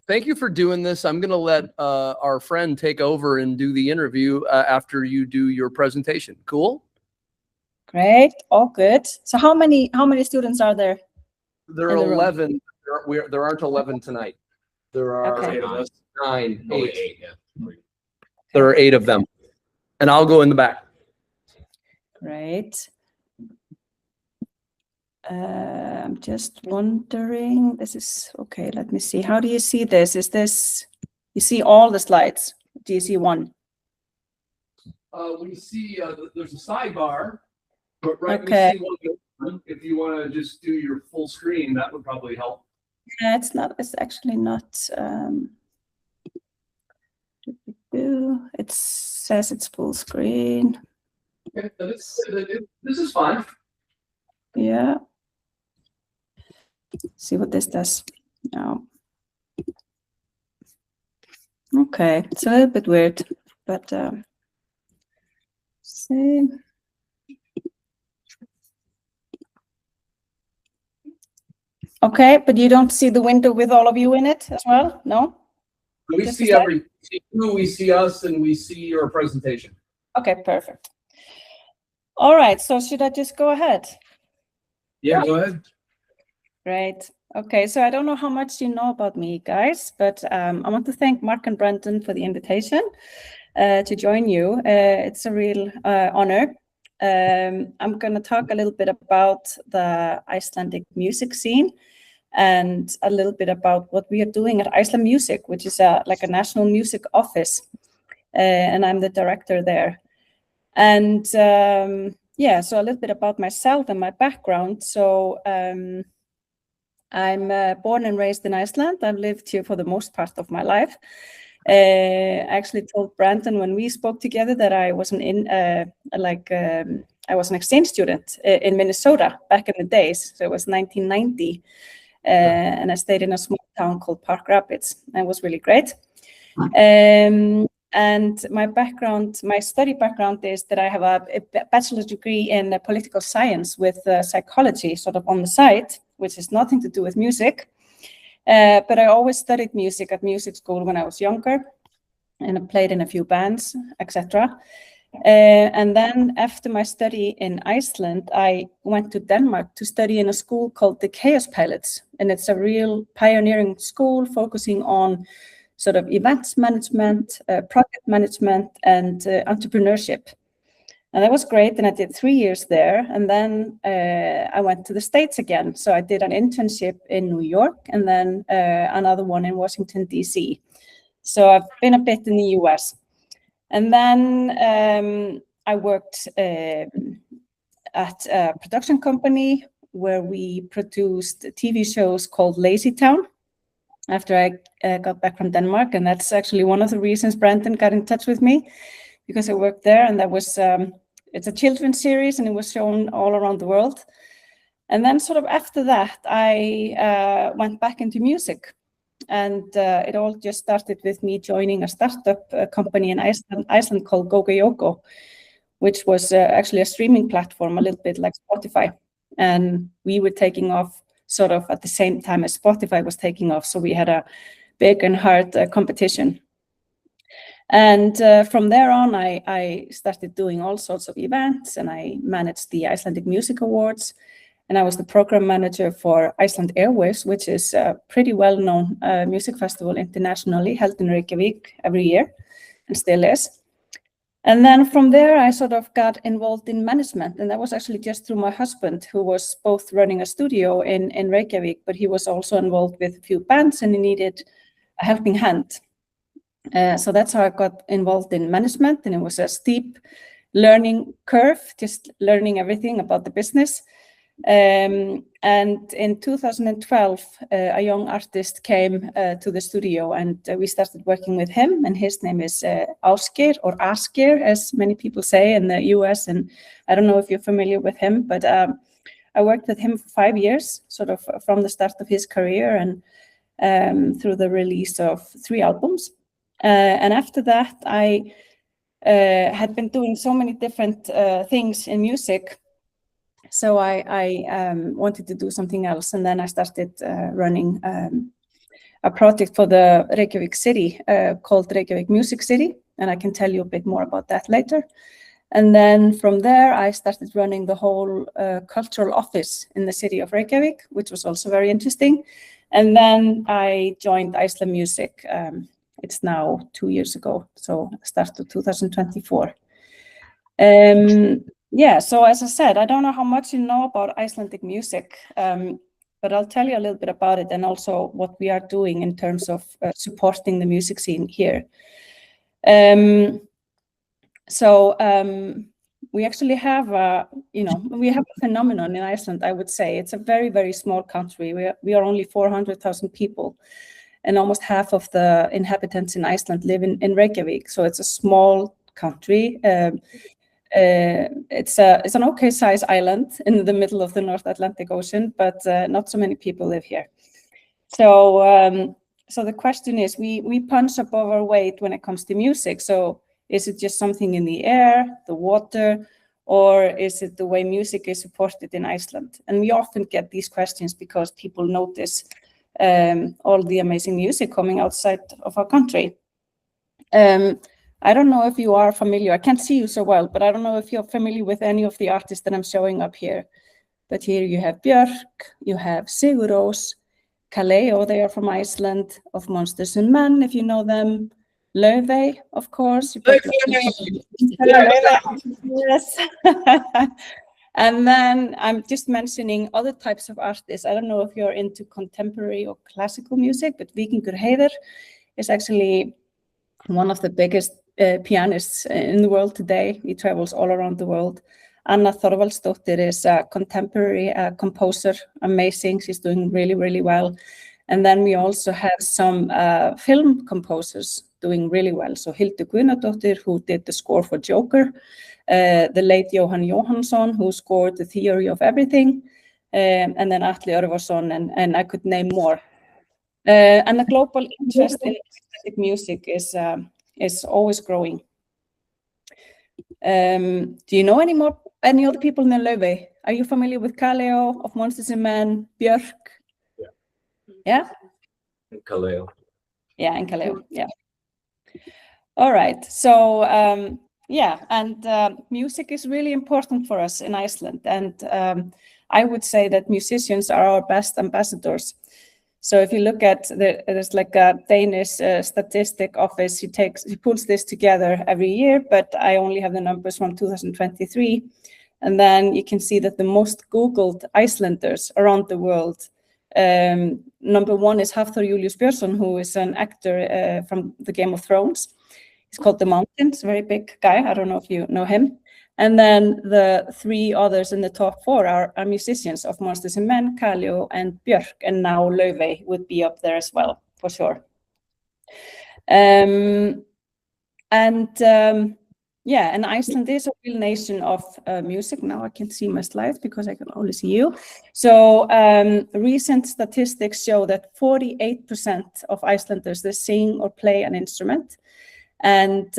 thank you for doing this. I'm going to let our friend take over and do the interview after you do your presentation. Cool? Great. All good. So how many students are there? There are 11. There aren't 11 tonight. There are 8. There are 8 of them. And I'll go in the back. Great. I'm just wondering, this is okay. Let me see. How do you see this? Is this, you see all the slides? Do you see one? We see there's a sidebar, but we see one. If you want to just do your full screen, that would probably help. Yeah, it's actually not. It says it's full screen. Okay, this is fine. Yeah. See what this does now. Okay, it's a little bit weird, but see. Okay, but you don't see the window with all of you in it as well? No? We see everything. We see us, and we see your presentation. Okay, perfect. All right, so should I just go ahead? Yeah, go ahead. Great. Okay, so I don't know how much you know about me, guys, but I want to thank Mark and Brendan for the invitation to join you. It's a real honor. I'm going to talk a little bit about the Icelandic music scene and a little bit about what we are doing at Iceland Music, which is like a national music office, and I'm the director there. And yeah, so a little bit about myself and my background. So I'm born and raised in Iceland. I've lived here for the most part of my life. I actually told Brandon when we spoke together that I was I was an exchange student in Minnesota back in the days. So it was 1990, and I stayed in a small town called Park Rapids. And it was really great. And my background, my study background is that I have a bachelor's degree in political science with psychology sort of on the side, which has nothing to do with music. But I always studied music at music school when I was younger, and I played in a few bands, etc. And then after my study in Iceland, I went to Denmark to study in a school called the Chaos Pilots. And it's a real pioneering school focusing on sort of events management, project management, and entrepreneurship. And that was great. And I did 3 years there. And then I went to the States again. So I did an internship in New York and then another one in Washington, D.C. So I've been a bit in the US. And then I worked at a production company where we produced TV shows called Lazy Town after I got back from Denmark. And that's actually one of the reasons Brandon got in touch with me, because I worked there, and that was, it's a children's series and it was shown all around the world. And then sort of after that, I went back into music. And it all just started with me joining a startup company in Iceland called GoGoYoko, which was actually a streaming platform, a little bit like Spotify. And we were taking off sort of at the same time as Spotify was taking off. So we had a big and hard competition. And from there on, I started doing all sorts of events, and I managed the Icelandic Music Awards. And I was the program manager for Iceland Airwaves, which is a pretty well-known music festival internationally, held in Reykjavik every year, and still is. And then from there, I sort of got involved in management. And that was actually just through my husband, who was both running a studio in Reykjavik, but he was also involved with a few bands, and he needed a helping hand. So that's how I got involved in management. And it was a steep learning curve, just learning everything about the business. And in 2012, a young artist came to the studio, and we started working with him. And his name is Ásgeir, or Asgeir, as many people say in the US. And I don't know if you're familiar with him, but I worked with him for 5 years, sort of from the start of his career and through the release of 3 albums. And after that, I had been doing so many different things in music. So I wanted to do something else. And then I started running a project for the Reykjavik city called Reykjavik Music City, and I can tell you a bit more about that later. And then from there, I started running the whole cultural office in the city of Reykjavik, which was also very interesting. And then I joined Iceland Music. It's now 2 years ago, so start of 2024. Yeah, so as I said, I don't know how much you know about Icelandic music, but I'll tell you a little bit about it and also what we are doing in terms of supporting the music scene here. We actually have we have a phenomenon in Iceland, I would say. It's a very, very small country. We are only 400,000 people, and almost half of the inhabitants in Iceland live in Reykjavik. So it's a small country. It's an okay size island in the middle of the North Atlantic Ocean, but not so many people live here. So the question is, we punch above our weight when it comes to music. So is it just something in the air, the water, or is it the way music is supported in Iceland? And we often get these questions because people notice all the amazing music coming outside of our country. I don't know if you are familiar, I can't see you so well, but I don't know if you're familiar with any of the artists that I'm showing up here. But here you have Björk, you have Sigur Rós, Kaleo, they are from Iceland, of Monsters and Men, if you know them. Laufey, of course. Yes. And then I'm just mentioning other types of artists. I don't know if you're into contemporary or classical music, but Víkingur Heiðar is actually one of the biggest pianists in the world today. He travels all around the world. Anna Þorvaldsdóttir is a contemporary composer, amazing. She's doing really, really well. And then we also have some film composers doing really well. So Hildur Guðnadóttir, who did the score for Joker, the late Jóhann Jóhannsson, who scored The Theory of Everything, and then Atli Örvarsson, and I could name more. And the global interest in Icelandic music is always growing. Do you know any other people in Laufey? Are you familiar with Kaleo, of Monsters and Men, Björk? Yeah? And Kaleo. Yeah, and Kaleo, yeah. All right, so yeah, and music is really important for us in Iceland, and I would say that musicians are our best ambassadors. So if you look at, there's like a Danish statistic office, he pulls this together every year, but I only have the numbers from 2023. And then you can see that the most Googled Icelanders around the world, number one is Hafþór Júlíus Björnsson, who is an actor from the Game of Thrones. He's called The Mountain, a very big guy. I don't know if you know him. And then the three others in the top four are musicians, of Monsters and Men, Kaleo and Björk, and now Laufey would be up there as well, for sure. Yeah, and Iceland is a real nation of music. Now I can see my slides because I can only see you. So recent statistics show that 48% of Icelanders, they sing or play an instrument. And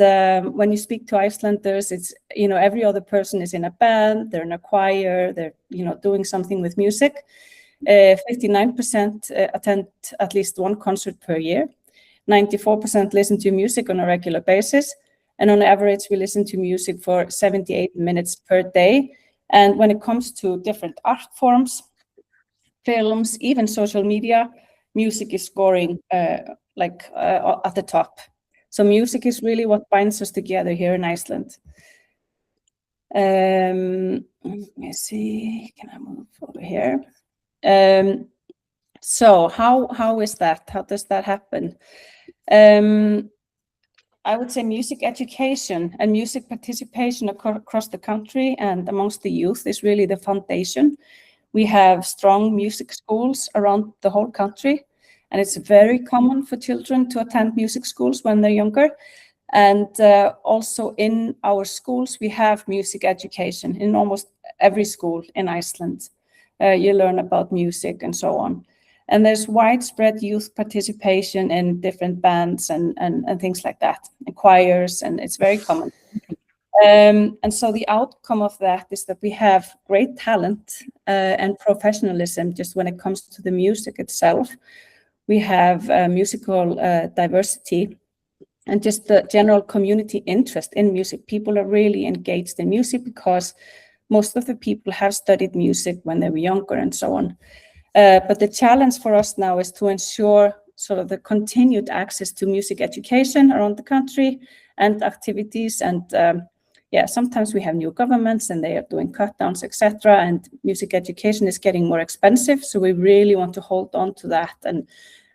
when you speak to Icelanders, it's, every other person is in a band, they're in a choir, they're, doing something with music. 59% attend at least one concert per year. 94% listen to music on a regular basis. And on average, we listen to music for 78 minutes per day. And when it comes to different art forms, films, even social media, music is scoring at the top. So music is really what binds us together here in Iceland. Let me see, can I move over here? So how is that? How does that happen? I would say music education and music participation across the country and amongst the youth is really the foundation. We have strong music schools around the whole country. And it's very common for children to attend music schools when they're younger. And also in our schools, we have music education in almost every school in Iceland. You learn about music and so on. And there's widespread youth participation in different bands and things like that, and choirs, and it's very common. And so the outcome of that is that we have great talent and professionalism just when it comes to the music itself. we have musical diversity, and just the general community interest in music. People are really engaged in music because most of the people have studied music when they were younger and so on. But the challenge for us now is to ensure sort of the continued access to music education around the country and activities. And yeah, sometimes we have new governments and they are doing cutdowns, etc. And music education is getting more expensive. So we really want to hold on to that.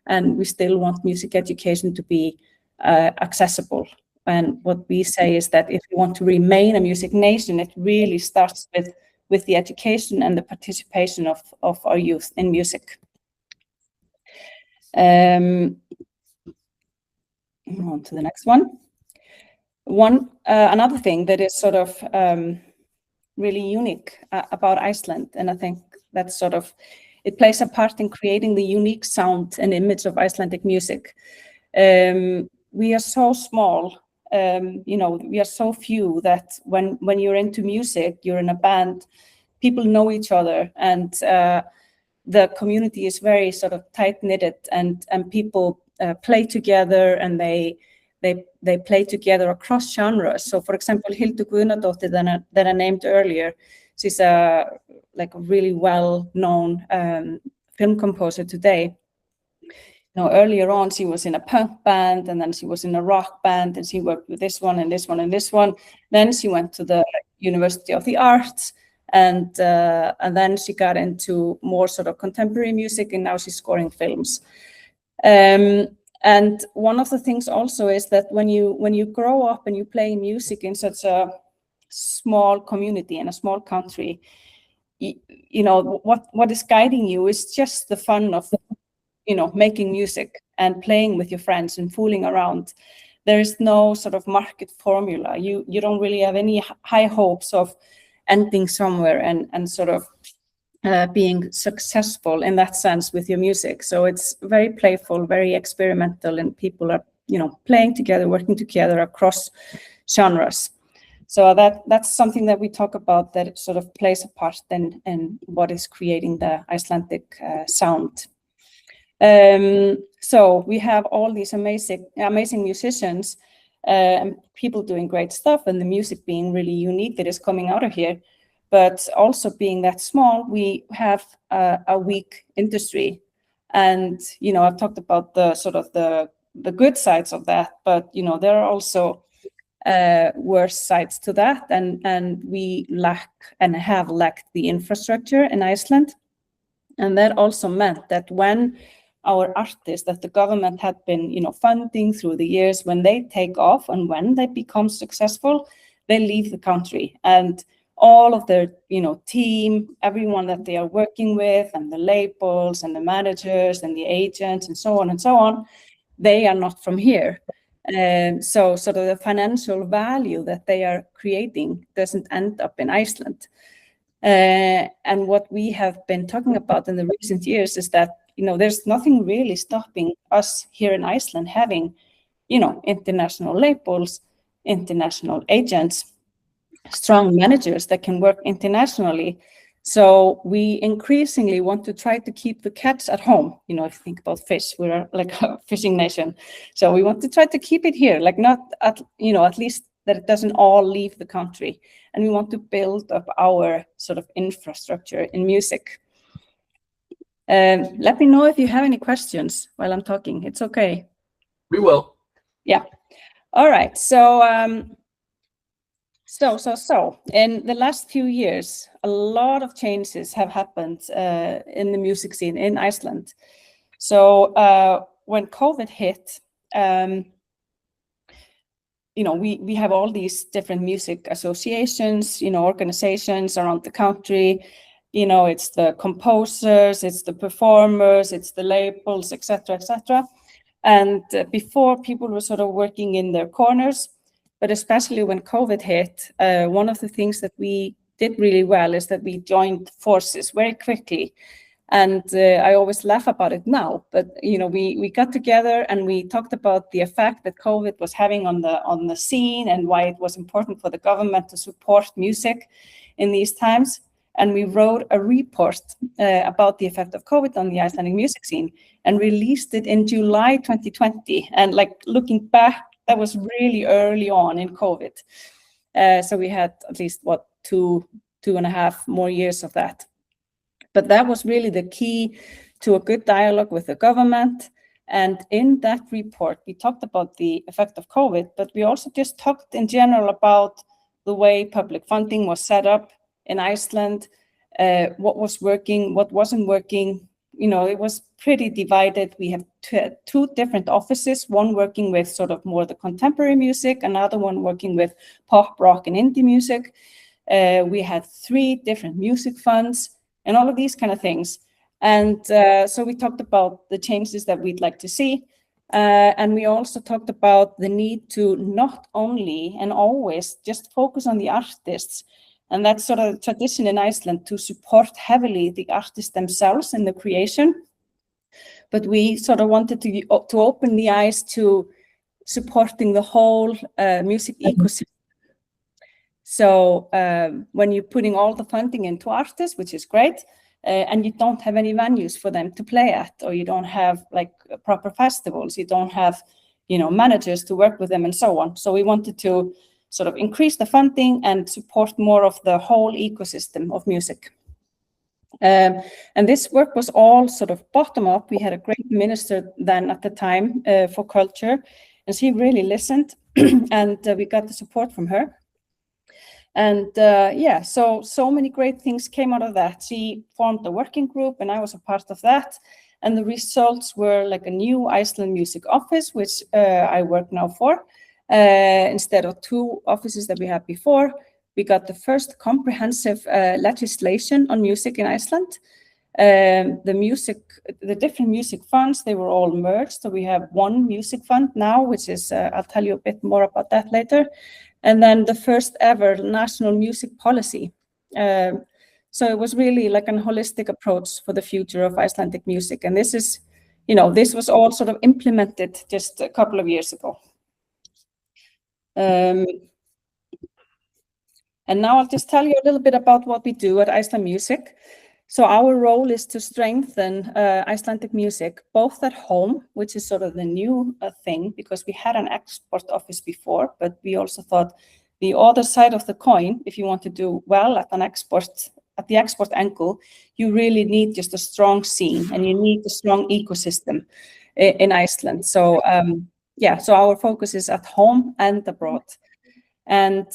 And we still want music education to be accessible. And what we say is that if we want to remain a music nation, it really starts with the education and the participation of our youth in music. On to the next one. Another thing that is sort of really unique about Iceland, and I think that's sort of, it plays a part in creating the unique sound and image of Icelandic music. We are so small, you know, we are so few that when you're into music, you're in a band, people know each other, and the community is very sort of tight-knitted, and people play together, and they play together across genres. So, for example, Hildur Guðnadóttir that I named earlier, she's a really well-known film composer today. Now, earlier on, she was in a punk band, and then she was in a rock band, and she worked with this one and this one and this one. Then she went to the University of the Arts, and then she got into more sort of contemporary music, and now she's scoring films. And one of the things also is that when you grow up and you play music in such a small community in a small country, you know what is guiding you is just the fun of, you know, making music and playing with your friends and fooling around. There is no sort of market formula. You don't really have any high hopes of ending somewhere and sort of being successful in that sense with your music. So it's very playful, very experimental, and people are, you know, playing together, working together across genres. So that's something that we talk about, that it sort of plays a part in what is creating the Icelandic sound. So we have all these amazing musicians and people doing great stuff, and the music being really unique that is coming out of here. But also being that small, we have a weak industry. And, you know, I've talked about the sort of the good sides of that, but, you know, there are also worse sides to that. And we lack and have lacked the infrastructure in Iceland. And that also meant that when our artists that the government had been, you know, funding through the years, when they take off and when they become successful, they leave the country. And all of their, you know, team, everyone that they are working with, and the labels and the managers and the agents and so on, they are not from here. So sort of the financial value that they are creating doesn't end up in Iceland. And what we have been talking about in the recent years is that, you know, there's nothing really stopping us here in Iceland having, you know, international labels, international agents, strong managers that can work internationally. So we increasingly want to try to keep the catch at home. You know, if you think about fish, we're like a fishing nation. So we want to try to keep it here, like not at, you know, at least that it doesn't all leave the country. And we want to build up our sort of infrastructure in music. Let me know if you have any questions while I'm talking. It's okay. We will. Yeah. All right. So in the last few years, a lot of changes have happened in the music scene in Iceland. So when COVID hit, you know, we have all these different music associations, you know, organizations around the country. You know, it's the composers, it's the performers, it's the labels, etc., etc. And before, people were sort of working in their corners, but especially when COVID hit, one of the things that we did really well is that we joined forces very quickly. And I always laugh about it now, but you know, we got together and we talked about the effect that COVID was having on the scene and why it was important for the government to support music in these times. And we wrote a report about the effect of COVID on the Icelandic music scene and released it in July 2020. And like looking back, that was really early on in COVID. So we had at least, what, two and a half more years of that. But that was really the key to a good dialogue with the government. And in that report, we talked about the effect of COVID, but we also just talked in general about the way public funding was set up in Iceland, what was working, what wasn't working. You know, it was pretty divided. We have two different offices, one working with sort of more the contemporary music, another one working with pop, rock, and indie music. We had 3 different music funds and all of these kind of things. And so we talked about the changes that we'd like to see. And we also talked about the need to not only and always just focus on the artists. And that's sort of a tradition in Iceland to support heavily the artists themselves in the creation. But we sort of wanted to open the eyes to supporting the whole music ecosystem. So when you're putting all the funding into artists, which is great, and you don't have any venues for them to play at, or you don't have like proper festivals, you don't have, you know, managers to work with them and so on. So we wanted to sort of increase the funding and support more of the whole ecosystem of music. And this work was all sort of bottom up. We had a great minister then at the time for culture, and she really listened, and we got the support from her. And yeah, so many great things came out of that. She formed a working group, and I was a part of that. And the results were like a new Iceland Music Office, which I work now for. Instead of 2 offices that we had before, we got the first comprehensive legislation on music in Iceland. The different music funds, they were all merged. So we have one music fund now, which is, I'll tell you a bit more about that later. And then the first ever national music policy. So it was really like a holistic approach for the future of Icelandic music. And this is, you know, this was all sort of implemented just a couple of years ago. And now I'll just tell you a little bit about what we do at Iceland Music. So our role is to strengthen Icelandic music, both at home, which is sort of the new thing, because we had an export office before, but we also thought the other side of the coin, if you want to do well at the export angle, you really need just a strong scene, and you need a strong ecosystem in Iceland. So yeah, so our focus is at home and abroad. And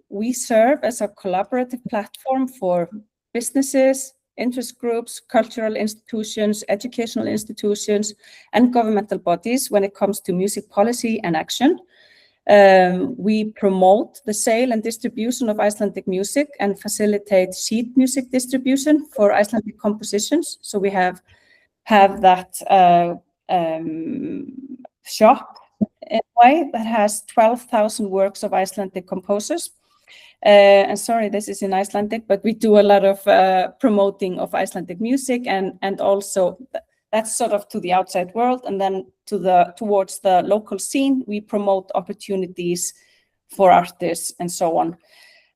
we serve as a collaborative platform for businesses, interest groups, cultural institutions, educational institutions, and governmental bodies when it comes to music policy and action. We promote the sale and distribution of Icelandic music and facilitate sheet music distribution for Icelandic compositions. So we have that shop in a way that has 12,000 works of Icelandic composers. And sorry, this is in Icelandic, but we do a lot of promoting of Icelandic music, and also that's sort of to the outside world, and then towards the local scene, we promote opportunities for artists and so on.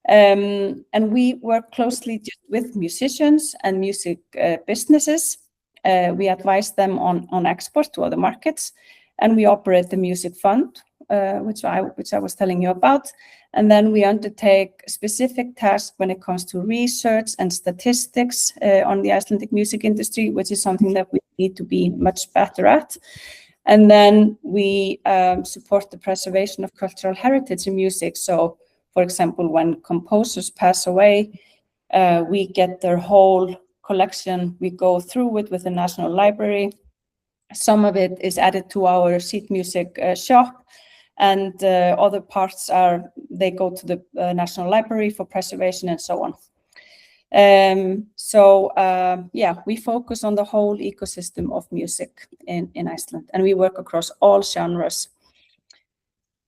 And we work closely with musicians and music businesses. We advise them on export to other markets, and we operate the music fund, which I was telling you about. And then we undertake specific tasks when it comes to research and statistics on the Icelandic music industry, which is something that we need to be much better at. And then we support the preservation of cultural heritage in music. So, for example, when composers pass away, we get their whole collection. We go through it with the National Library. Some of it is added to our sheet music shop. And other parts they go to the National Library for preservation and so on. Yeah, we focus on the whole ecosystem of music in Iceland, and we work across all genres.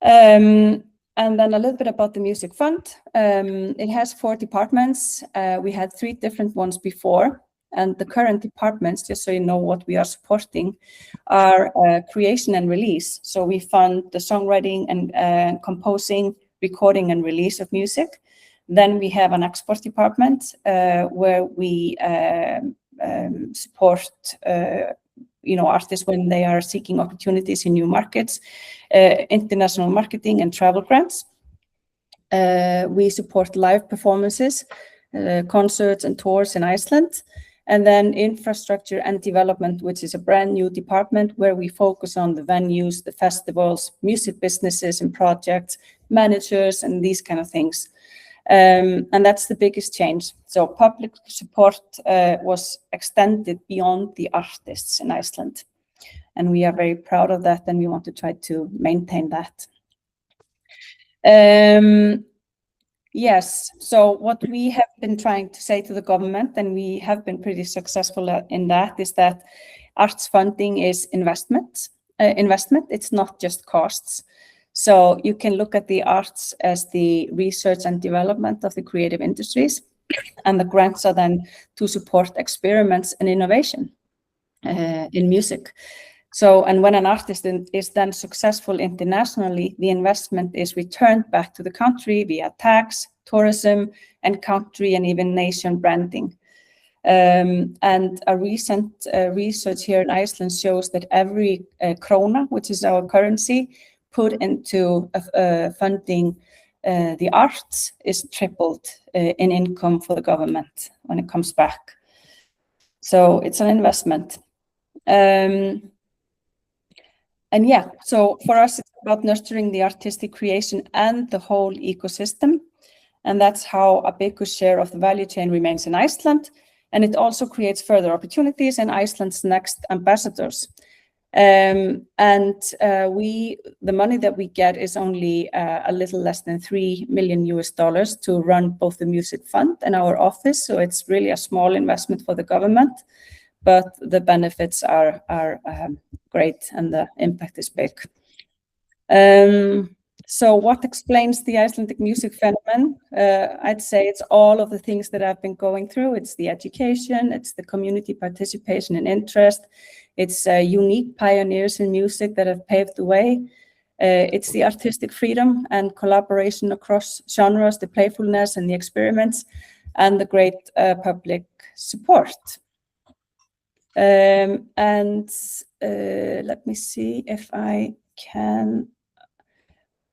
And then a little bit about the Music Fund. It has 4 departments. We had 3 different ones before. And the current departments, just so you know what we are supporting, are creation and release. So we fund the songwriting and composing, recording and release of music. Then we have an export department where we support artists when they are seeking opportunities in new markets, international marketing and travel grants. We support live performances, concerts and tours in Iceland. And then infrastructure and development, which is a brand new department where we focus on the venues, the festivals, music businesses and projects, managers, and these kind of things. And that's the biggest change. So public support was extended beyond the artists in Iceland. And we are very proud of that, and we want to try to maintain that. Yes, so what we have been trying to say to the government, and we have been pretty successful in that, is that arts funding is investment. It's not just costs. So you can look at the arts as the research and development of the creative industries, and the grants are then to support experiments and innovation in music. So, and when an artist is then successful internationally, the investment is returned back to the country via tax, tourism, and country and even nation branding. And a recent research here in Iceland shows that every krona, which is our currency, put into funding the arts is tripled in income for the government when it comes back. So it's an investment. And yeah, so for us, it's about nurturing the artistic creation and the whole ecosystem. And that's how a bigger share of the value chain remains in Iceland. And it also creates further opportunities in Iceland's next ambassadors. The money that we get is only a little less than $3 million to run both the music fund and our office. So it's really a small investment for the government, but the benefits are great and the impact is big. So what explains the Icelandic music phenomenon? I'd say it's all of the things that I've been going through. It's the education, it's the community participation and interest, it's unique pioneers in music that have paved the way. It's the artistic freedom and collaboration across genres, the playfulness and the experiments, and the great public support. Let me see if I can.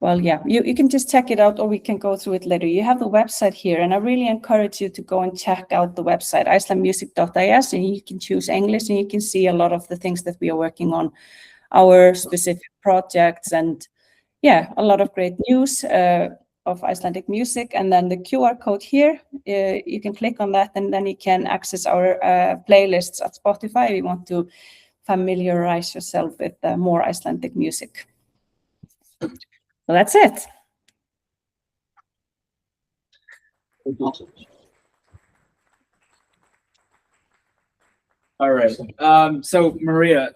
Well, yeah, you can just check it out, or we can go through it later. You have the website here, and I really encourage you to go and check out the website, icelandmusic.is, and you can choose English, and you can see a lot of the things that we are working on, our specific projects, and yeah, a lot of great news of Icelandic music. And then the QR code here, you can click on that, and then you can access our playlists at Spotify if you want to familiarize yourself with more Icelandic music. So that's it. All right. So Maria,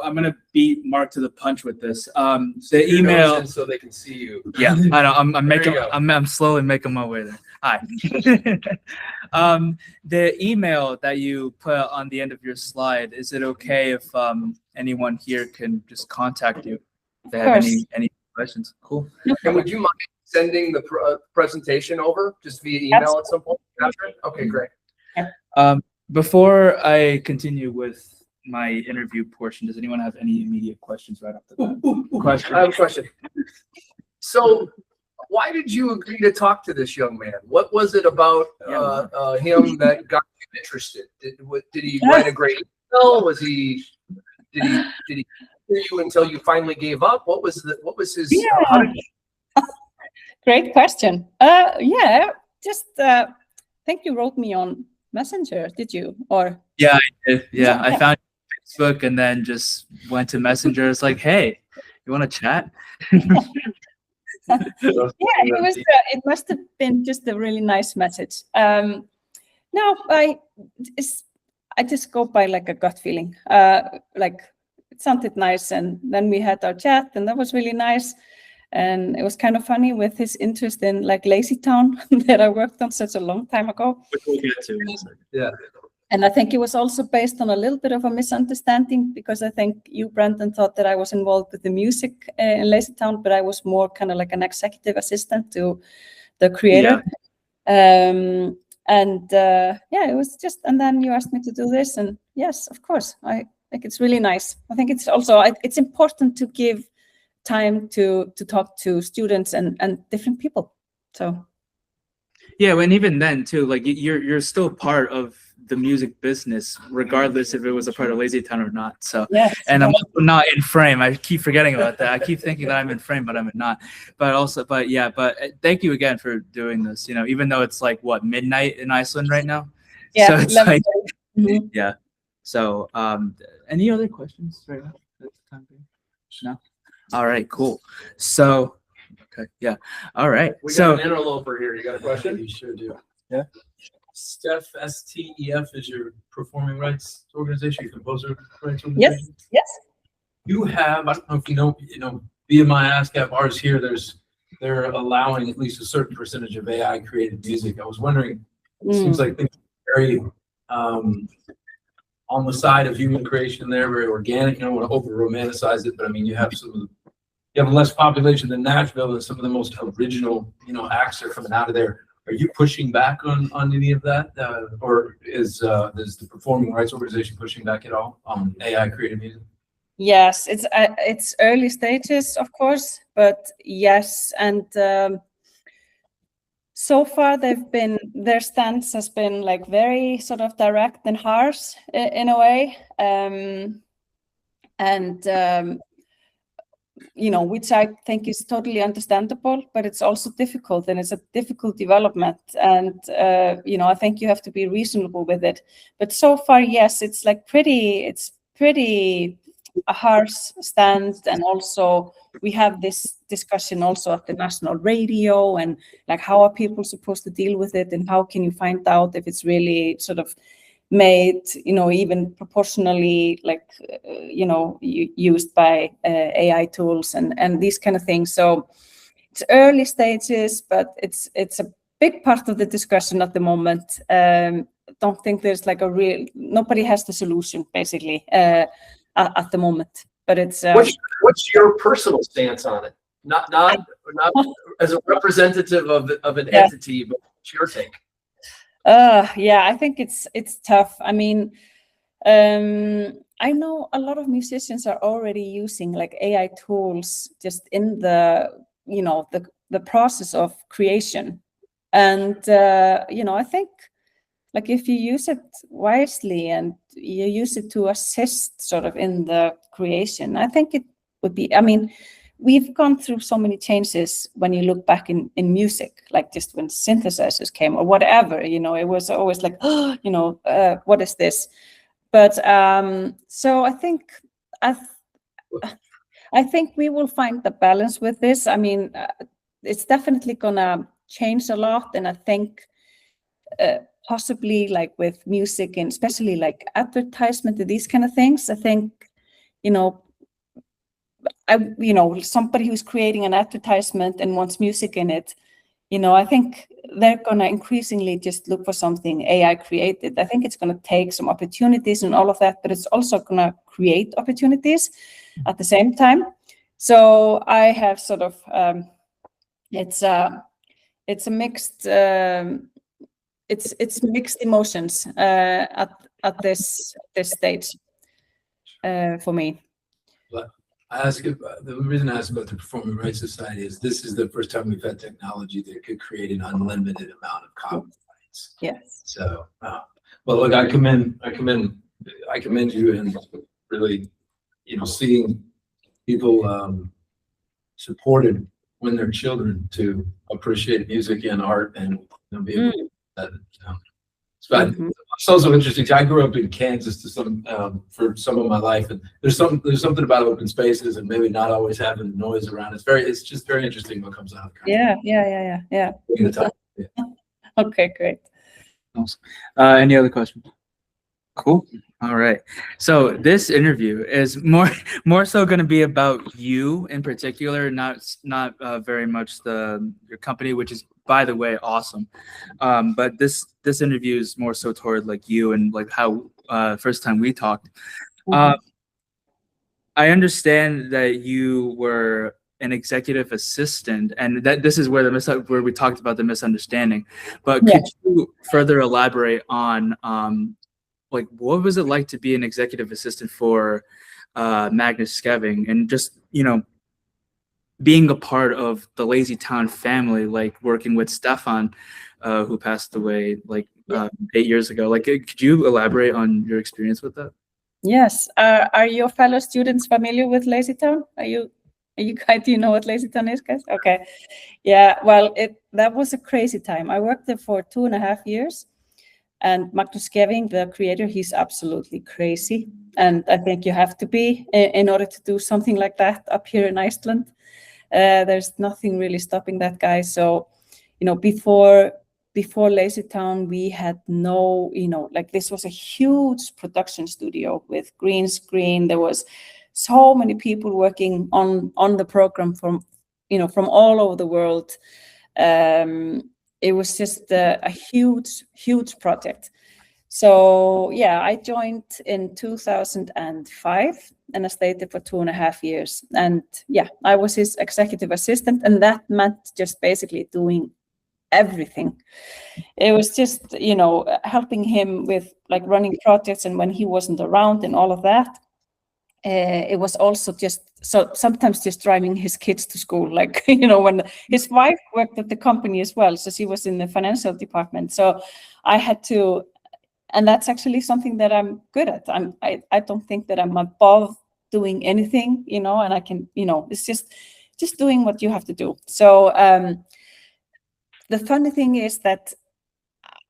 I'm gonna beat Mark to the punch with this. The email, so they can see you. Yeah, I know. I'm slowly making my way there. Hi. The email that you put on the end of your slide, is it okay if anyone here can just contact you if they have any questions? Cool. And would you mind sending the presentation over just via email at some point? Okay, great. Before I continue with my interview portion, does anyone have any immediate questions right off the bat? I have a question. So why did you agree to talk to this young man? What was it about him that got you interested? Did he write a great email? Did he hear you until you finally gave up? What was his Great question. I think you wrote me on Messenger, did you? Or yeah, I did. Yeah, I found Facebook and then just went to Messenger. It's like, hey, you want to chat? It must have been just a really nice message. No, I just go by like a gut feeling. Like it sounded nice, and then we had our chat, and that was really nice. And it was kind of funny with his interest in like Lazy Town that I worked on such a long time ago. Which we'll get to. Yeah. And I think it was also based on a little bit of a misunderstanding, because I think you, Brandon, thought that I was involved with the music in Lazy Town, but I was more kind of like an executive assistant to the creator. Yeah, it was just, and then you asked me to do this, and yes, of course, I think it's really nice. I think it's also, it's important to give time to talk to students and different people. So Yeah, and even then too, like you're still part of the music business, regardless if it was a part of Lazy Town or not. So yes, and I'm also not in frame. I keep forgetting about that. I keep thinking that I'm in frame, but I'm not. But yeah, thank you again for doing this. You know, even though it's like what, midnight in Iceland right now. yeah, So it's like, Mhm. yeah. So any other questions right now? No. All right, cool. So okay, yeah. All right. We So got an interloper here. You got a question? You sure do. Yeah. Steph, STEF is your performing rights organization, your composer rights Yes, organization. yes. You have, I don't know if you know, BMI, ASCAP, ours here, they're allowing at least a certain percentage of AI created music. I was wondering, it seems like things are very on the side of human creation there, very organic. I don't want to over romanticize it, but I mean, you have you have less population than Nashville, and some of the most original, acts are coming out of there. Are you pushing back on any of that, or is the performing rights organization pushing back at all on AI created music? Yes, it's early stages, of course, but yes, and so far their stance has been like very sort of direct and harsh in a way, which I think is totally understandable, but it's also difficult, and it's a difficult development, and I think you have to be reasonable with it. But so far, yes, it's pretty a harsh stance, and also we have this discussion also at the national radio, and like, how are people supposed to deal with it, and how can you find out if it's really sort of made, even proportionally, like, used by AI tools and these kind of things. So it's early stages, but it's a big part of the discussion at the moment. Don't think there's like nobody has the solution basically at the moment, but it's what's your personal stance on it? Not as a representative of an entity, but what's your take? Yeah, I think it's tough. I mean, I know a lot of musicians are already using like AI tools just in the process of creation, and I think like if you use it wisely and you use it to assist sort of in the creation, I think it would be. I mean, we've gone through so many changes when you look back in music, like just when synthesizers came or whatever, it was always like, what is this? But so I think we will find the balance with this. I mean, it's definitely gonna change a lot, and I think possibly like with music, and especially like advertisement and these kind of things, I think, somebody who's creating an advertisement and wants music in it, I think they're gonna increasingly just look for something AI created. I think it's gonna take some opportunities and all of that, but it's also gonna create opportunities at the same time. So I have sort of it's a mixed it's mixed emotions at this stage for me. The reason I asked about the Performing Rights Society is this is the first time we've had technology that could create an unlimited amount of copyrights. Yes. So, well, look, I commend you, and really, seeing people supported when they're children to appreciate music and art and be able to do that. It's also interesting. I grew up in Kansas for some of my life, and there's something about open spaces and maybe not always having noise around. It's just very interesting what comes out of it. Yeah. Okay, great. Awesome. Any other questions? Cool. All right. So this interview is more so going to be about you in particular, not very much your company, which is, by the way, awesome. But this interview is more so toward like you and like how first time we talked. I understand that you were an executive assistant, and that this is where where we talked about the misunderstanding. But Yeah. could you further elaborate on like what was it like to be an executive assistant for Magnus Skeving, and just being a part of the Lazy Town family, like working with Stefan, who passed away like 8 years ago. Like, could you elaborate on your experience with that? Yes. Are your fellow students familiar with Lazy Town? Are you guys, do you know what Lazy Town is, guys? Okay. Yeah, well, that was a crazy time. I worked there for 2.5 years, and Magnus Skeving, the creator, he's absolutely crazy. And I think you have to be in order to do something like that up here in Iceland. There's nothing really stopping that guy. So, before Lazy Town, we had no, like this was a huge production studio with green screen. There was so many people working on the program from all over the world. It was just a huge project. So yeah, I joined in 2005 and I stayed there for 2.5 years. And yeah, I was his executive assistant, and that meant just basically doing everything. It was just, helping him with like running projects, and when he wasn't around and all of that. It was also sometimes just driving his kids to school, like, when his wife worked at the company as well. So she was in the financial department. So I had to, and that's actually something that I'm good at. I don't think that I'm above doing anything, and I can, it's just doing what you have to do. So the funny thing is that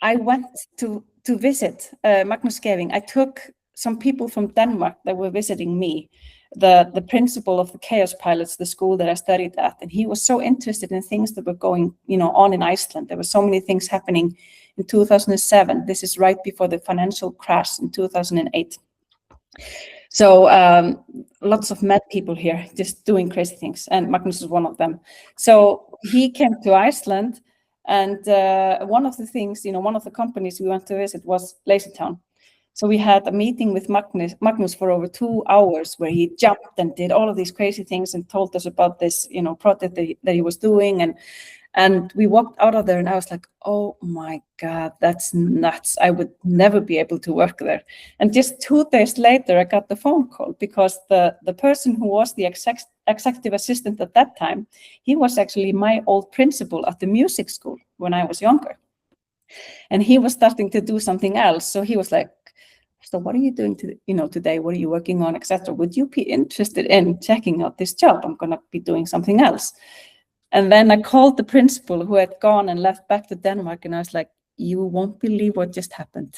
I went to visit Magnus Skeving. I took some people from Denmark that were visiting me, the principal of the Chaos Pilots, the school that I studied at, and he was so interested in things that were going, on in Iceland. There were so many things happening in 2007. This is right before the financial crash in 2008. So lots of mad people here just doing crazy things, and Magnus is one of them. So he came to Iceland, and one of the things, one of the companies we went to visit was Lazy Town. So we had a meeting with Magnus for over 2 hours, where he jumped and did all of these crazy things and told us about this, project that he was doing. And we walked out of there, and I was like, oh my God, that's nuts. I would never be able to work there. And just 2 days later, I got the phone call, because the person who was the executive assistant at that time, he was actually my old principal at the music school when I was younger. And he was starting to do something else. So he was like, so what are you doing today? What are you working on, etc.? Would you be interested in checking out this job? I'm going to be doing something else. And then I called the principal, who had gone and left back to Denmark. And I was like, you won't believe what just happened.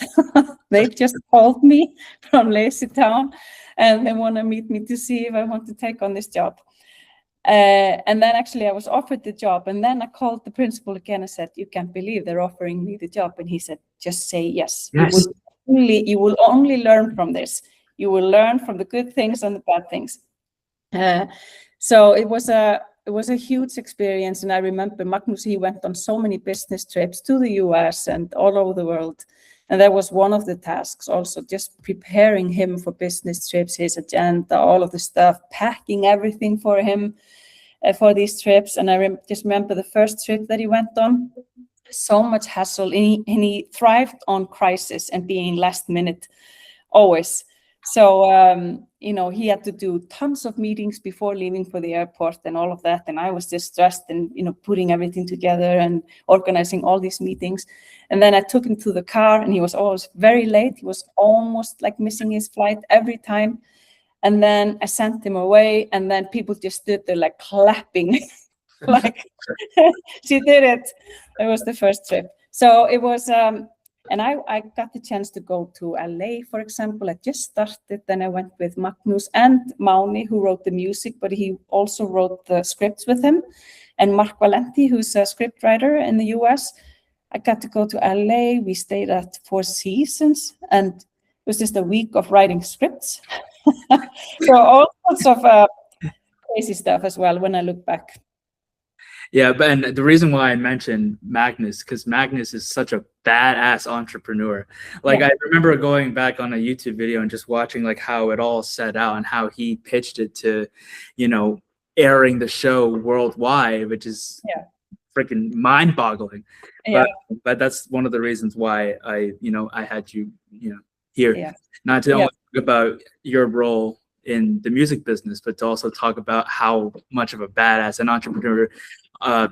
They just called me from Lazy Town, and they want to meet me to see if I want to take on this job. And then actually I was offered the job, and then I called the principal again and said, you can't believe they're offering me the job. And he said, just say yes. Yes. You will only learn from this. You will learn from the good things and the bad things. So it was a huge experience. And I remember Magnus, he went on so many business trips to the US and all over the world. And that was one of the tasks, also just preparing him for business trips, his agenda, all of the stuff, packing everything for him for these trips. And I just remember the first trip that he went on, so much hassle, and he thrived on crisis and being last minute always. So, he had to do tons of meetings before leaving for the airport and all of that. And I was just stressed and, putting everything together and organizing all these meetings. And then I took him to the car, and he was always very late. He was almost like missing his flight every time. And then I sent him away, and then people just stood there like clapping, like she did it. It was the first trip. So it was, and I got the chance to go to LA, for example. I just started, then I went with Magnus and Máni, who wrote the music, but he also wrote the scripts with him, and Mark Valenti, who's a script writer in the US. I got to go to LA. We stayed at Four Seasons, and it was just a week of writing scripts. So all sorts of crazy stuff as well when I look back. Yeah, but and the reason why I mentioned Magnus, because Magnus is such a badass entrepreneur. Like, Yeah. I remember going back on a YouTube video and just watching like how it all set out and how he pitched it to, airing the show worldwide, which is freaking mind-boggling. Yeah. But that's one of the reasons why I had you here, Yeah. not to only talk about your role in the music business, but to also talk about how much of a badass an entrepreneur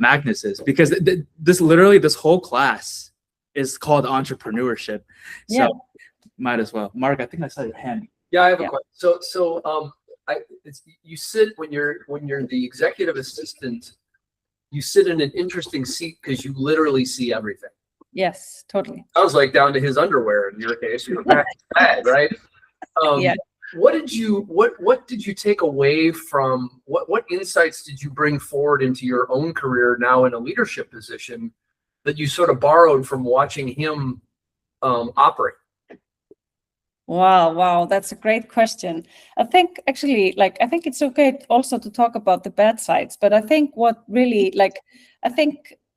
Magnus is, because this whole class is called entrepreneurship. So might as well. Mark, I think I saw your hand. Yeah, I have a question. So you sit when you're the executive assistant, you sit in an interesting seat because you literally see everything. Yes, totally. Sounds like down to his underwear in your case, you're back to bag, right? What did you take away from what insights did you bring forward into your own career now in a leadership position that you sort of borrowed from watching him operate? Wow, that's a great question. I think actually, I think it's okay also to talk about the bad sides, but I think what really,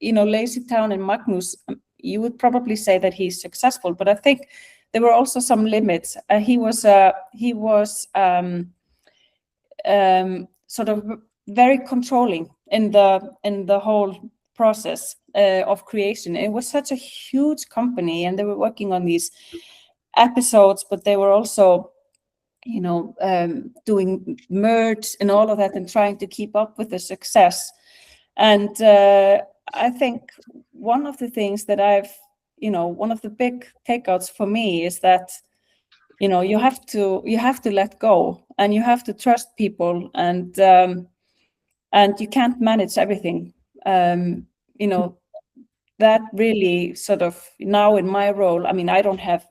Lazy Town and Magnus, you would probably say that he's successful, but I think there were also some limits. He was sort of very controlling in the whole process of creation. It was such a huge company, and they were working on these episodes, but they were also doing merge and all of that and trying to keep up with the success. And I think one of the things that one of the big takeouts for me is that you have to let go, and you have to trust people, and you can't manage everything. That really sort of, now in my role, I mean,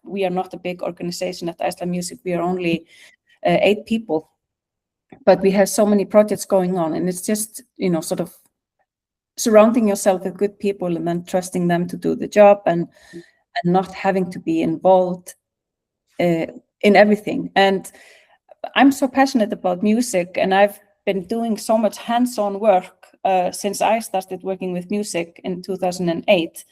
we are not a big organization at Iceland Music. We are only 8 people, but we have so many projects going on, and it's just, sort of surrounding yourself with good people and then trusting them to do the job, and not having to be involved in everything. And I'm so passionate about music, and I've been doing so much hands-on work since I started working with music in 2008.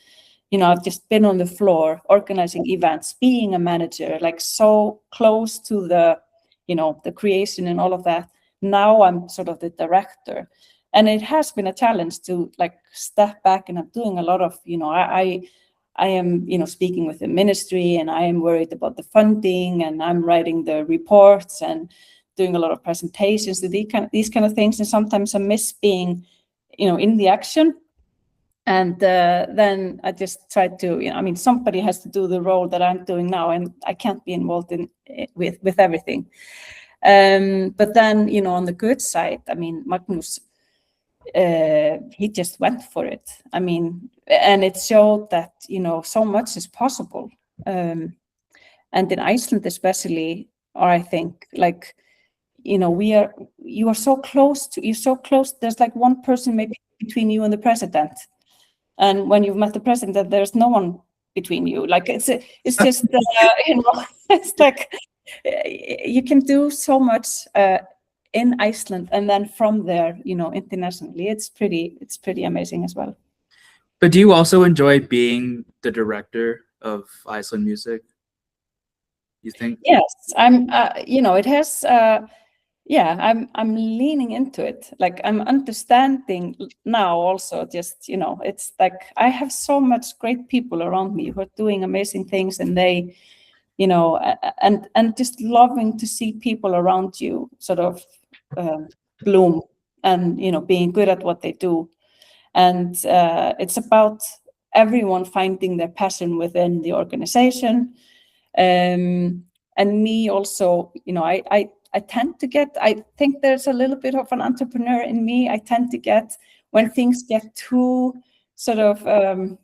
I've just been on the floor organizing events, being a manager, so close to the creation and all of that. Now I'm sort of the director, and it has been a challenge to step back, and I'm doing a lot of, I am, speaking with the ministry, and I am worried about the funding, and I'm writing the reports and doing a lot of presentations, these kind of things. And sometimes I miss being, in the action. And then I just try to, somebody has to do the role that I'm doing now, and I can't be involved with everything. But then, on the good side, Magnus, he just went for it. And it showed that, so much is possible. And in Iceland especially, or I think you are so close there's one person maybe between you and the president, and when you've met the president, there's no one between you. It's just it's you can do so much in Iceland, and then from there, internationally, it's pretty amazing as well. But do you also enjoy being the director of Iceland Music, you think? Yes, I'm it has I'm leaning into it. I'm understanding now also, just it's I have so much great people around me who are doing amazing things, and they and just loving to see people around you sort of bloom, and being good at what they do. And it's about everyone finding their passion within the organization. And me also, I tend to get, I think there's a little bit of an entrepreneur in me. I tend to get, when things get too sort of, I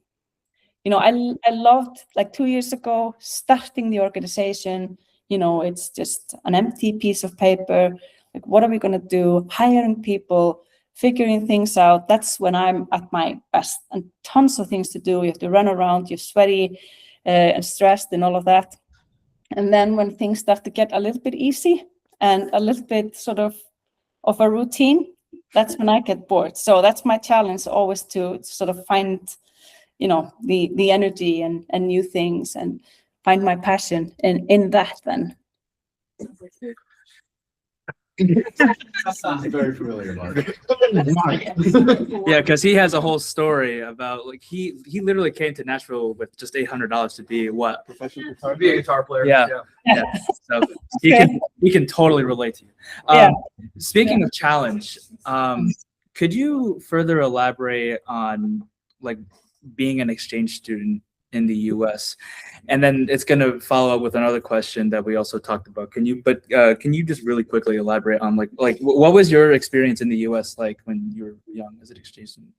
loved 2 years ago starting the organization. It's just an empty piece of paper. What are we going to do? Hiring people, figuring things out. That's when I'm at my best, and tons of things to do. You have to run around, you're sweaty and stressed and all of that. And then when things start to get a little bit easy and a little bit sort of a routine, that's when I get bored. So that's my challenge, always to sort of find, the energy and new things, and find my passion in that then. Sounds very familiar, Mark. Yeah, because he has a whole story about like he literally came to Nashville with just $800 to be what? Professional Be a guitar player. Yeah. Yeah. So he can totally relate to you. Yeah. Speaking of challenge, could you further elaborate on like being an exchange student in the US? And then it's going to follow up with another question that we also talked about. Can you just really quickly elaborate on like what was your experience in the US like when you were young as an exchange student?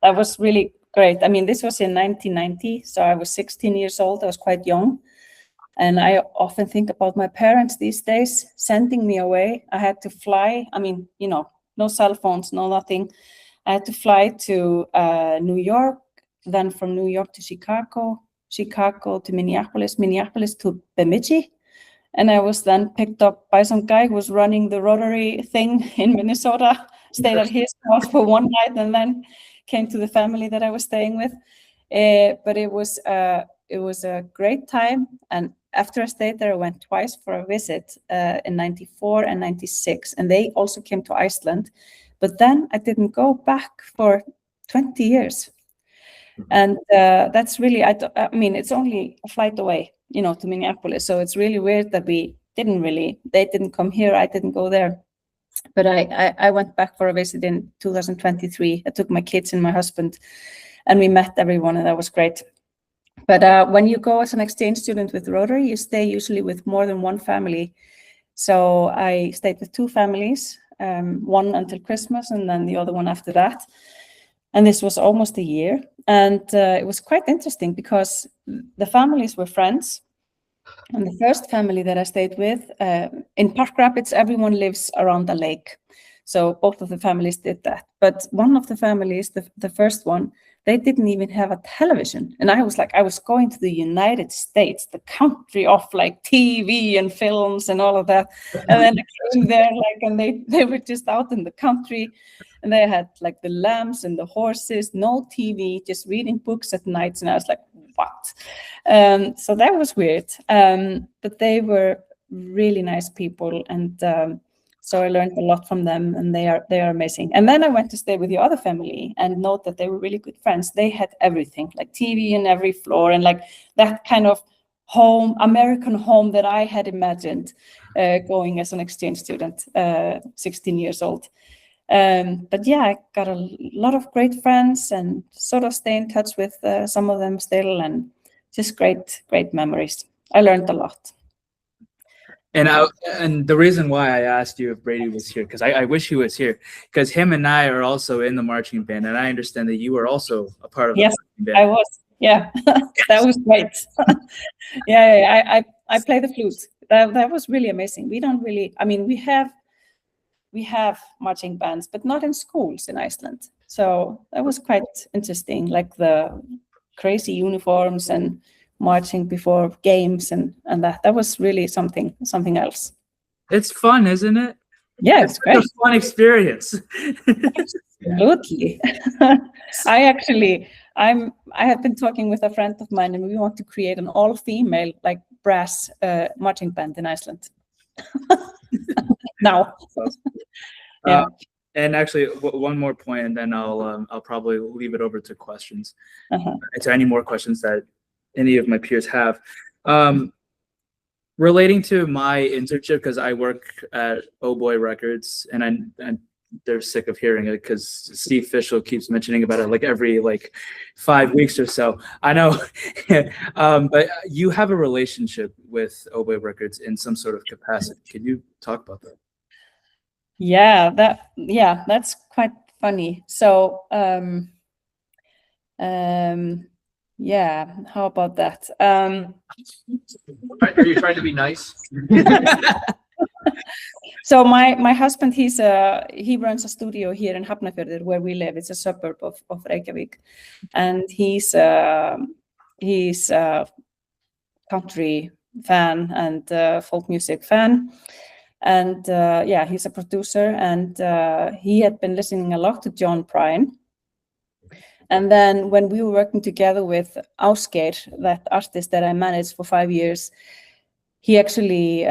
That was really great. I mean, this was in 1990, so I was 16 years old. I was quite young. And I often think about my parents these days sending me away. I had to fly. I mean, you know, no cell phones, no nothing. I had to fly to New York, then from New York to Chicago, Chicago to Minneapolis, Minneapolis to Bemidji. And I was then picked up by some guy who was running the Rotary thing in Minnesota, stayed at his house for one night, and then came to the family that I was staying with. But it was a great time. And after I stayed there, I went twice for a visit in 94 and 96. And they also came to Iceland. But then I didn't go back for 20 years. And that's really, I mean, it's only a flight away, you know, to Minneapolis. So it's really weird that they didn't come here, I didn't go there. But I went back for a visit in 2023. I took my kids and my husband, and we met everyone, and that was great. But when you go as an exchange student with Rotary, you stay usually with more than one family. So I stayed with two families, one until Christmas and then the other one after that. And this was almost a year. And it was quite interesting because the families were friends. And the first family that I stayed with, in Park Rapids, everyone lives around the lake. So both of the families did that. But one of the families, the first one, they didn't even have a television. And I was like, I was going to the United States, the country of like TV and films and all of that. And then I came there, like, and they were just out in the country. And they had like the lambs and the horses, no TV, just reading books at nights. And I was like, what? So that was weird. But they were really nice people. And so I learned a lot from them, and they are amazing. And then I went to stay with the other family and note that they were really good friends. They had everything, like TV in every floor, and like that kind of home, American home that I had imagined going as an exchange student, 16 years old. But yeah, I got a lot of great friends and sort of stay in touch with some of them still, and just great memories. I learned a lot. And the reason why I asked you if Brady was here, because I wish he was here, because him and I are also in the marching band, and I understand that you were also a part of the marching band. I was. Yeah, that was great. yeah, I play the flute. That was really amazing. We don't really, I mean, we have marching bands, but not in schools in Iceland. So that was quite interesting, like the crazy uniforms and marching before games and that was really something else. It's fun, isn't it? Yeah, it's great. A fun experience. Absolutely. I have been talking with a friend of mine, and we want to create an all-female like brass marching band in Iceland. Now. Yeah. And actually, one more point, and then I'll probably leave it over to questions. To any more questions that any of my peers have. Relating to my internship, because I work at Oh Boy Records, and they're sick of hearing it because Steve Fishel keeps mentioning about it like every 5 weeks or so. I know, but you have a relationship with Oh Boy Records in some sort of capacity. Can you talk about that? Yeah, that's quite funny. So, yeah, how about that? Are you trying to be nice? So my husband, he runs a studio here in Hafnarfjörður where we live. It's a suburb of Reykjavik, and he's a country fan and folk music fan. And yeah, he's a producer, and he had been listening a lot to John Prine. And then when we were working together with Ásgeir, that artist that I managed for 5 years, he actually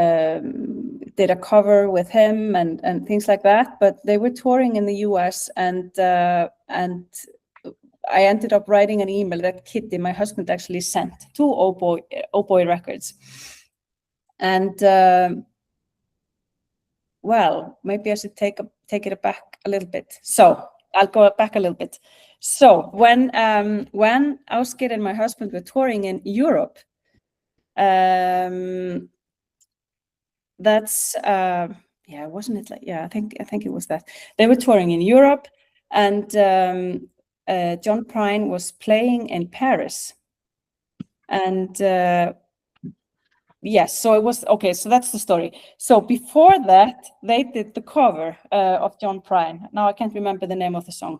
did a cover with him and things like that. But they were touring in the US, and I ended up writing an email that Kitty, my husband, actually sent to Oh Boy Records. And well, maybe I should take it back a little bit. So I'll go back a little bit. So when Ásgeir and my husband were touring in Europe, that's yeah, wasn't it like, yeah, I think it was that. They were touring in Europe, and John Prine was playing in Paris. And yes, so it was okay. So that's the story. So before that, they did the cover of John Prine. Now I can't remember the name of the song.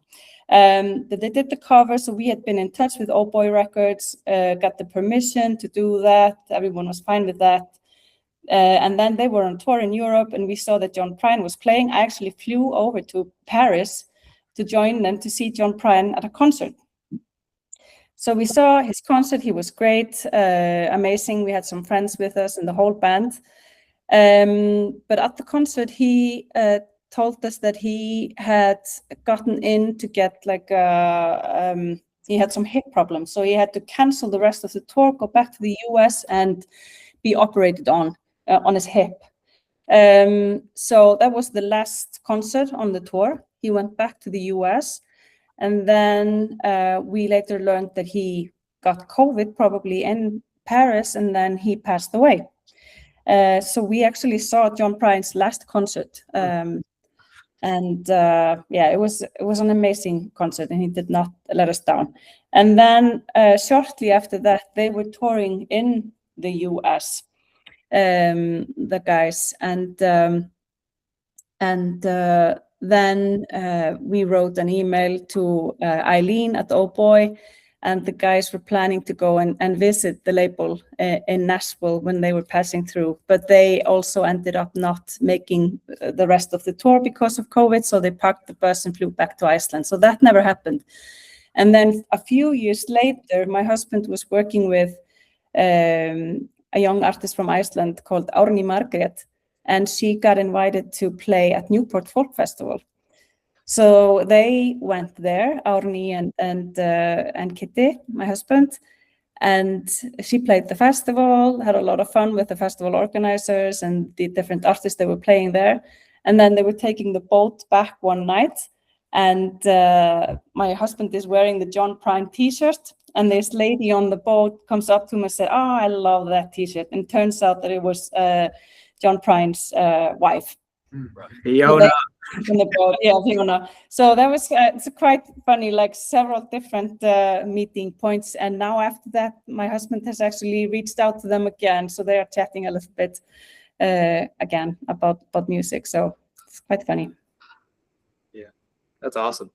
But they did the cover. So we had been in touch with Oh Boy Records, got the permission to do that. Everyone was fine with that. And then they were on tour in Europe, and we saw that John Prine was playing. I actually flew over to Paris to join them to see John Prine at a concert. So we saw his concert. He was great, amazing. We had some friends with us and the whole band. But at the concert, he told us that he had gotten in to get like he had some hip problems. So he had to cancel the rest of the tour, go back to the US and be operated on his hip. So that was the last concert on the tour. He went back to the US. And then we later learned that he got COVID, probably in Paris, and then he passed away. So we actually saw John Prine's last concert, and yeah, it was an amazing concert, and he did not let us down. And then shortly after that, they were touring in the US, the guys, and then we wrote an email to Eileen at Oh Boy, and the guys were planning to go and visit the label in Nashville when they were passing through. But they also ended up not making the rest of the tour because of COVID, so they parked the bus and flew back to Iceland. So that never happened. And then a few years later, my husband was working with a young artist from Iceland called Árný Margrét, and she got invited to play at Newport Folk Festival. So they went there, Árný and Kitty, my husband, and she played the festival, had a lot of fun with the festival organizers and the different artists that were playing there. And then they were taking the boat back one night, and my husband is wearing the John Prine t-shirt, and this lady on the boat comes up to him and said, "Oh, I love that t-shirt." And turns out that it was John Prine's wife. Fiona. In the boat, yeah, Fiona. So that was it's quite funny, like several different meeting points. And now after that, my husband has actually reached out to them again, so they are chatting a little bit again about music. So it's quite funny. Yeah, that's awesome.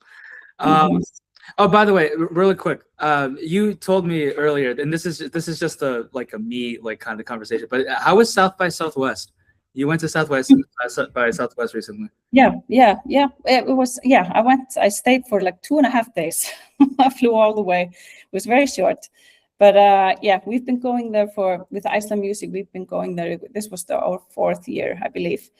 Oh, by the way, really quick, you told me earlier, and this is just a me kind of conversation, but how was South by Southwest? You went to South by Southwest recently. Yeah. It was, I stayed for like 2.5 days. I flew all the way. It was very short, but yeah, we've been going there with Iceland Music. We've been going there. This was our 4th year, I believe.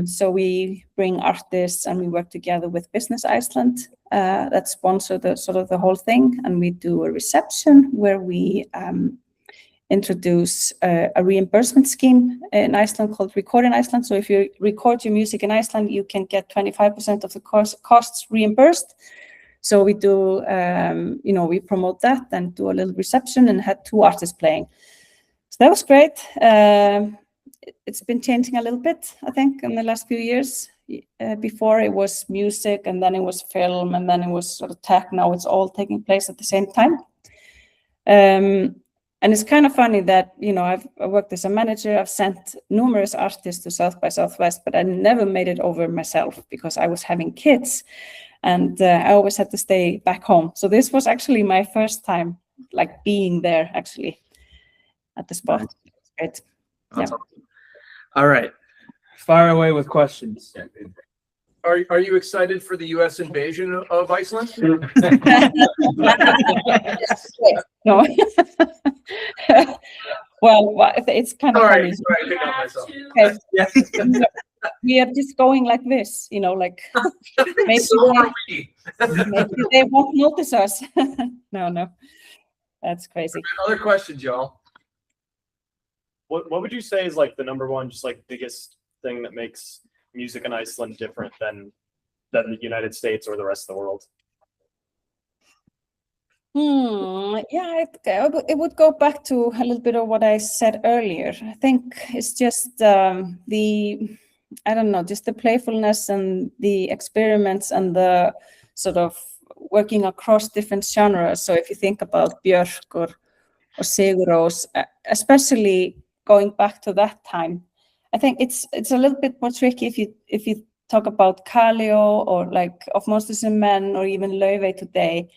So we bring artists and we work together with Business Iceland that sponsor the whole thing, and we do a reception where we introduce a reimbursement scheme in Iceland called Record in Iceland. So if you record your music in Iceland, you can get 25% of the costs reimbursed. So we do, we promote that and do a little reception, and had 2 artists playing. So that was great. It's been changing a little bit, I think, in the last few years. Before it was music, and then it was film, and then it was sort of tech. Now it's all taking place at the same time. And it's kind of funny that, I've worked as a manager. I've sent numerous artists to South by Southwest, but I never made it over myself because I was having kids, and I always had to stay back home. So this was actually my first time, being there actually at the spot. Great. Yeah. All right. Fire away with questions. Are you excited for the U.S. invasion of Iceland? No. Well, it's kind of All funny. right, sorry, I picked up myself. Okay. We are just going like this, like maybe, So are we. maybe they won't notice us. No, that's crazy. Other questions, y'all? What would you say is like the number one, just like biggest thing that makes music in Iceland different than the United States or the rest of the world? Yeah, it would go back to a little bit of what I said earlier. I think it's just I don't know, just the playfulness and the experiments and the sort of working across different genres. So if you think about Björk or Sigur Rós, especially going back to that time, I think it's a little bit more tricky if you talk about Kaleo or like Of Monsters and Men or even Laufey today.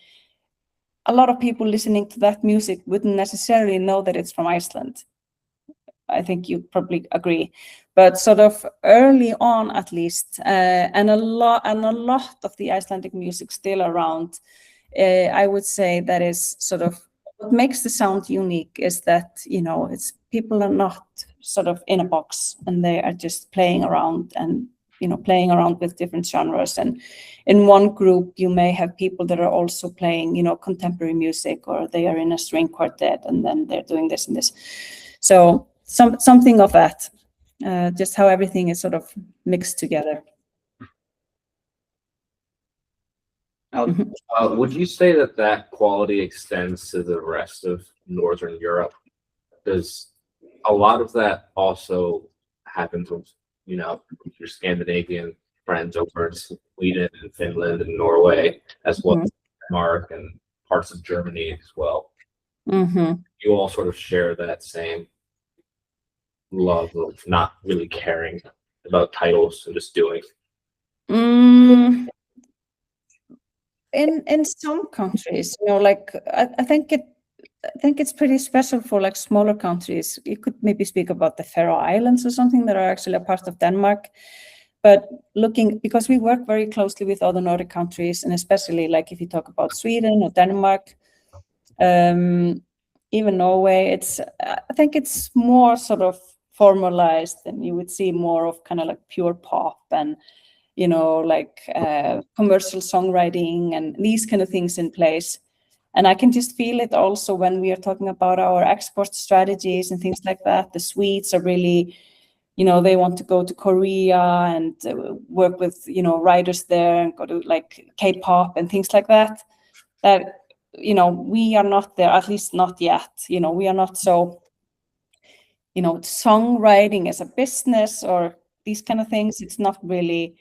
A lot of people listening to that music wouldn't necessarily know that it's from Iceland. I think you probably agree, but sort of early on, at least, and a lot of the Icelandic music still around. I would say that is sort of what makes the sound unique is that it's people are not sort of in a box and they are just playing around and playing around with different genres. And in one group, you may have people that are also playing, contemporary music, or they are in a string quartet and then they're doing this and this. So something of that, just how everything is sort of mixed together. Would you say that quality extends to the rest of Northern Europe? Does a lot of that also happen with, your Scandinavian friends over in Sweden and Finland and Norway, as well as Denmark and parts of Germany as well? You all sort of share that same love of not really caring about titles and just doing. In some countries, like I think it's pretty special for like smaller countries. You could maybe speak about the Faroe Islands or something that are actually a part of Denmark. But because we work very closely with other Nordic countries, and especially like if you talk about Sweden or Denmark, even Norway, I think it's more sort of formalized, and you would see more of kind of like pure pop and like commercial songwriting and these kind of things in place. And I can just feel it also when we are talking about our export strategies and things like that. The Swedes are really, they want to go to Korea and work with, writers there and go to like K-pop and things like that. That, we are not there, at least not yet. We are not so, songwriting as a business or these kind of things. It's not really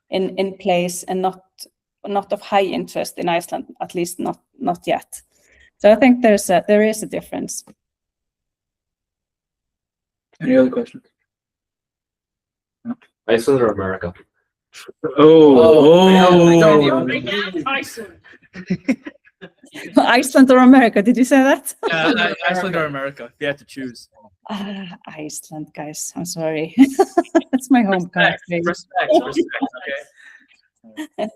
in place and not of high interest in Iceland, at least not yet. So I think there is a difference. Any other questions? No. Iceland or America? Iceland or America? Did you say that? Iceland or America? If you had to choose. Iceland, guys. I'm sorry. That's my home country. Respect. Okay.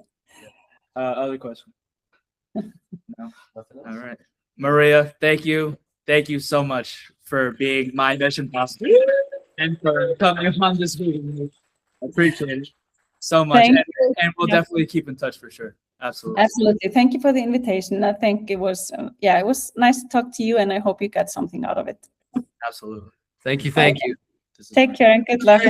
Other question? No. All right, Maria. Thank you so much for being my mission pastor and for coming on this meeting. I appreciate it so much, and we'll definitely keep in touch for sure. Absolutely. Thank you for the invitation. I think it was it was nice to talk to you, and I hope you got something out of it. Absolutely. Thank you. Take care and good luck.